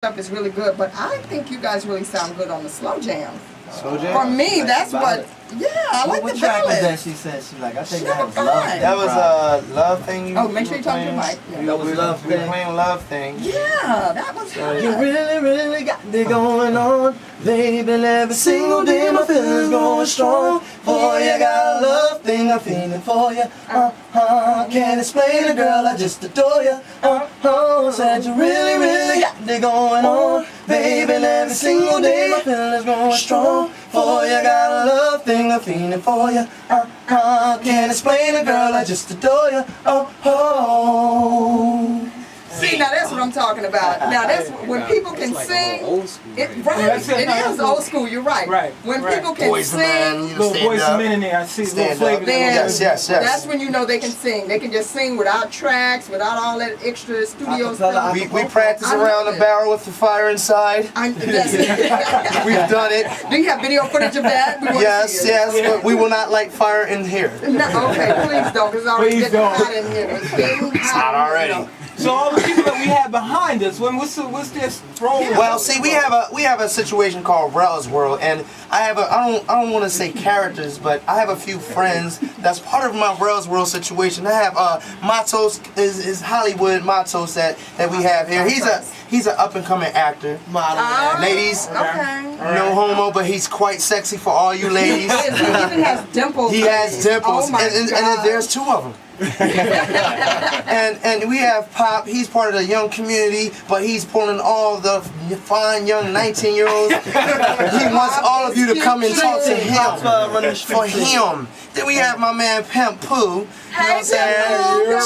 stuff is really good, but I think you guys really sound good on the slow jam. Slow jam? For me, that's what. Yeah, I like what the track was that? ballad. She said she like. I think She that never was cried. love. That was a love thing. Oh, make sure you talk to the mic. Yeah. That was love We were thing. playing love thing. Yeah, that was good. You really got it going on, baby. Every single day my feelings going strong. For you, got a love thing, I'm feeling for you. Can't explain it, girl, I just adore you. Said you really got it going on, baby. Every single day my feelings going strong. For you, got a love thing, I'm feeling for you. Can't explain it, girl, I just adore you. See, now that's what I'm talking about. Now that's when people can sing. Right, it is old school. You're right. Right, When right. people can Boys and men, sing, Little stand voice up. of men in there. I see little Stand flavor. up. in there. Yes, yes, yes. that's when you know they can sing. They can just sing without tracks, without all that extra studio stuff. We practice I around love the it. barrel with the fire inside. That's We've done it. Do you have video footage of that? We want to Yes, see it. yes, but we will not light fire in here. No, okay, please don't, because it's already Please getting don't. hot in here. It's getting hot hot already. So all the people that we have behind us, what's this role? Well, see, we have a situation called Rel's World, and I don't want to say characters, but I have a few friends that's part of my Rel's World situation. I have Matos is Hollywood Matos that we have here. He's an up and coming actor. Ladies, Okay. no homo, but he's quite sexy for all you ladies. He even has dimples. He has dimples, Oh my and God. there's two of them. and we have Pop. He's part of the young community, but he's pulling all the fine young 19-year-olds. He wants all of you to come and talk to him for him. Then we have my man Pimp Pooh. You know what I'm saying?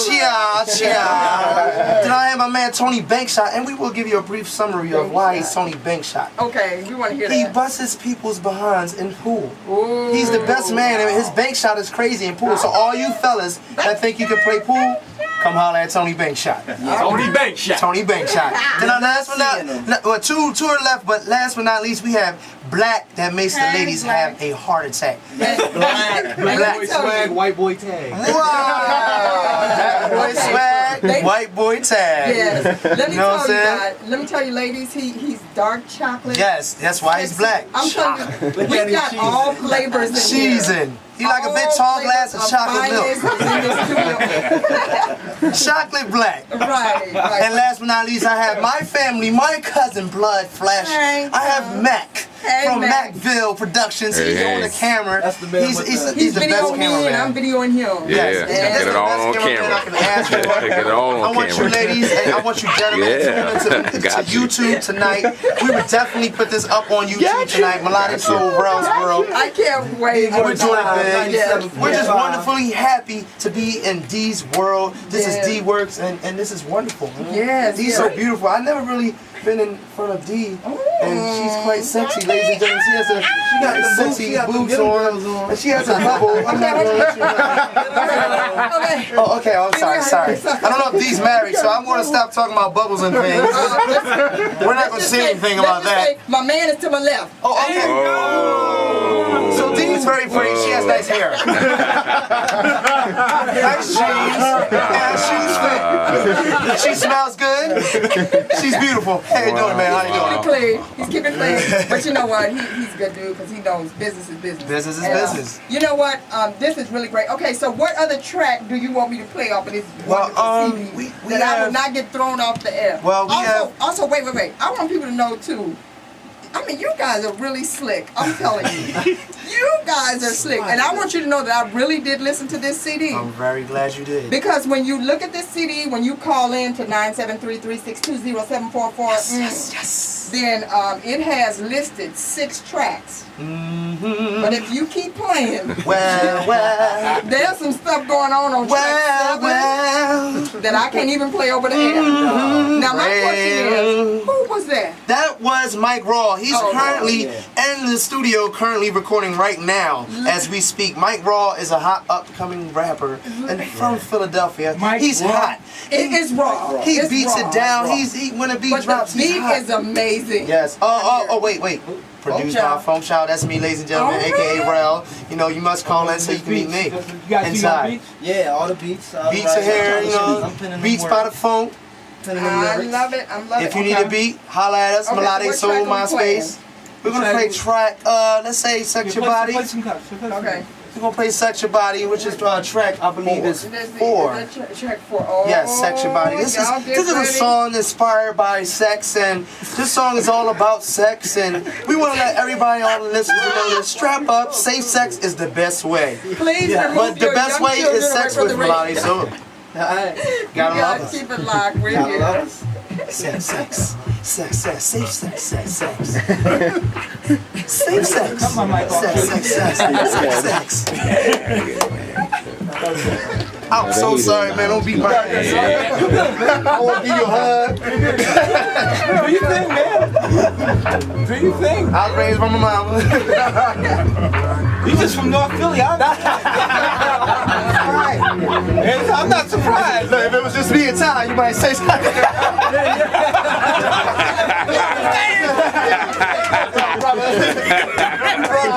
Chia. Then I have my man Tony Bankshot, and we will give you a brief summary of why he's Tony Bankshot. Okay, we want to hear He that. busts people's behinds in pool. Ooh. He's the best man, and his bank shot is crazy in pool. So all you fellas that think you can play pool, come holler at Tony Bankshot. Tony Bankshot. Tony Bankshot. Then last but not, two are left, but last but not least, we have Black that makes the Hey, ladies Black. have a heart attack. Black Black swag, white boy tag. Black boy swag, white boy tag. Yes. Let me You know what I'm tell you saying? guys. Let me tell you, ladies. He's dark chocolate. Yes, that's why he's black. I'm telling you, we got all flavors in here. Seasoned. He like a big All tall glass of flavors chocolate milk. finest in the Chocolate black. studio. Right. And Right. last but not least, I have my family, my cousin Blood Flesh. Hey, I have Mac Hey, from Mac. Macville Productions. He's Hey. on the camera. That's the man He's with he's, the- he's the best videoing me and I'm cameraman. videoing him. Yeah, Yes, get that's it the all best on cameraman camera. I can ask for. Get it all I on want you camera. ladies and I want you gentlemen Yeah. to tune into Got you. YouTube tonight. We would definitely put this up on YouTube tonight. Melodic Soul Rel's World. I can't wait. We're doing it big. Yes. We're just wonderfully happy to be in D's world. This Yes. is D Works, and this is wonderful. Man. Yes, D's yes. so beautiful. I never really been in front of D, and she's quite sexy, ladies and gentlemen. She got the sexy boobs on, and she has a bubble. I'm not gonna let you know. Okay. Oh, okay. Oh, I'm sorry. I don't know if D's married, so I'm gonna stop talking about bubbles and things. We're not gonna say anything about that. My man is to my left. Oh, okay. Oh. So Dee's very pretty. She has nice hair. Nice jeans. And shoes fit. She smells good. She's beautiful. How you doing, man? How you Keep it doing? clean. He's keeping clean. But you know what? He's a good dude because he knows business is business. Business is And, business. You know what? This is really great. Okay, so what other track do you want me to play off of this Well, wonderful CD we that I will have- not get thrown off the air? Well, we also, wait. I want people to know too. I mean, you guys are really slick. I'm telling you. You guys are slick. And I want you to know that I really did listen to this CD. I'm very glad you did. Because when you look at this CD, when you call in to 973-362-0744, Yes. then it has listed 6 tracks. Mm-hmm. But if you keep playing, Well. there's some stuff going on track 7 Well. that I can't even play over the air. Now my question is, who was that? That was Mike Raw. He's Oh, currently in the studio, currently recording right now as we speak. Mike Raw is a hot upcoming rapper and from Philadelphia. Mike He's Raw. hot. It's raw. He It's beats raw. it down. He when a beat But drops, the he's beat hot. is amazing. Yes. Oh, wait. Produced by Child. Phone Child. That's me, ladies and gentlemen, All aka right. Rel. You know, you must call in so you can meet me. You got Inside. beats? Yeah, all the beats. Beats are here, you know. Beats by the phone. Sending I them lyrics. love it. I'm loving it. If you need a beat, holla at us. Okay, Melodic what Soul, track are we playing? MySpace. We're gonna play track, let's say Sex Your Body. Play some cups. Okay. We're gonna play Sex Your Body, which is track, I believe is 4. Track 4. Oh, Yes, Sex Your Body. This y'all is get this is a ready. song inspired by sex, and this song is all about sex, and we want to let everybody, all the listeners, know that strap up. Safe sex is the best way, Please remove but the your best young way children is away sex from with the radio. Melodic Soul. Alright. Gotta You love gotta us. keep it locked. We're Gotta here. love us. Sex, sex, sex, sex, safe sex, sex, sex. Safe sex. Cut my mic off. Sex, sex, sex, sex, sex. I'm so sorry, man. Don't beat my ass. I want to give you a hug. Do you think, man? Do you think? I was raised by my mama. You just from North Philly. I'm not surprised. Look, if it was just me and Ty, you might say something.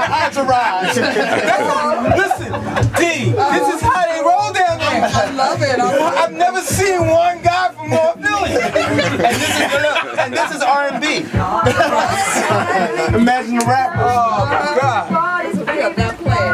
Entourage. Listen, D, this is how they roll down there. I love it. I've never seen one guy from North Philly. And this is R&B. Imagine the rappers. Oh my God.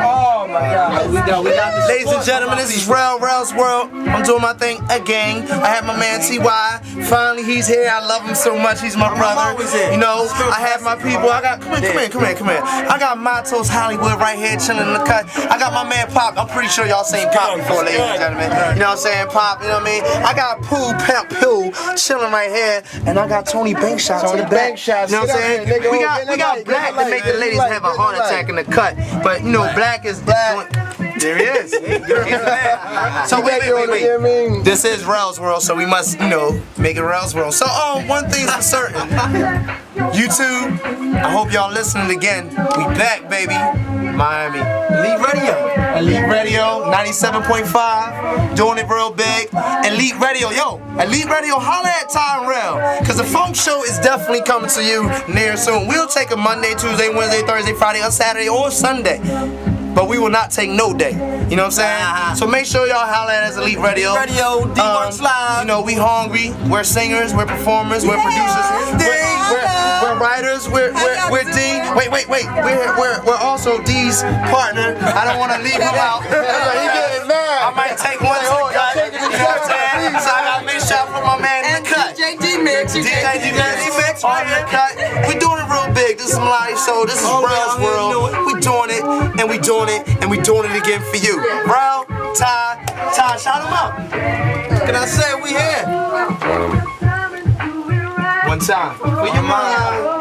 Oh my God. We got this. Ladies and gentlemen, this is Rel's World. I'm doing my thing again. I have my man T.Y. Finally, he's here. I love him so much. He's my brother. always here. You know, I have my people. I got, come here. I got Matos Hollywood right here chilling in the cut. I got my man Pop. I'm pretty sure y'all seen Pop before, ladies and gentlemen. You know what I'm saying? Pop, you know what I mean? I got Pooh, Pimp Pooh chilling right here. And I got Tony Bankshots in the back. You know what I'm saying? We got Black to make the ladies have a heart attack in the cut. But, you know, Black is Black. There he is. So wait. This is Rel's World, so we must, you know, make it Rel's World. So, one thing's for certain. YouTube, I hope y'all listening again. We back, baby. Miami. Elite Radio, 97.5. Doing it real big. Elite Radio, holla at Ty and Rel. Because the Funk Show is definitely coming to you near soon. We'll take a Monday, Tuesday, Wednesday, Thursday, Friday, or Saturday, or Sunday. But we will not take no day. You know what I'm saying? So make sure y'all holler at us, Elite Radio. D-Works Live. You know, we hungry. We're singers. We're performers. We're producers. We're writers. We're D. Wait. We're also D's partner. I don't want to leave him out. I might take one to the cut. You know what I'm saying? So I gotta make sure I put my man in the cut. DJ D-Mix. DJ D-Mix on the cut. We doing it real big. This is Melodic Soul. This is Rel's World. We doing it, and we doing it, and we doing it again for you. Rel, Ty, shout them out. Can I say we here? One time. For your mom.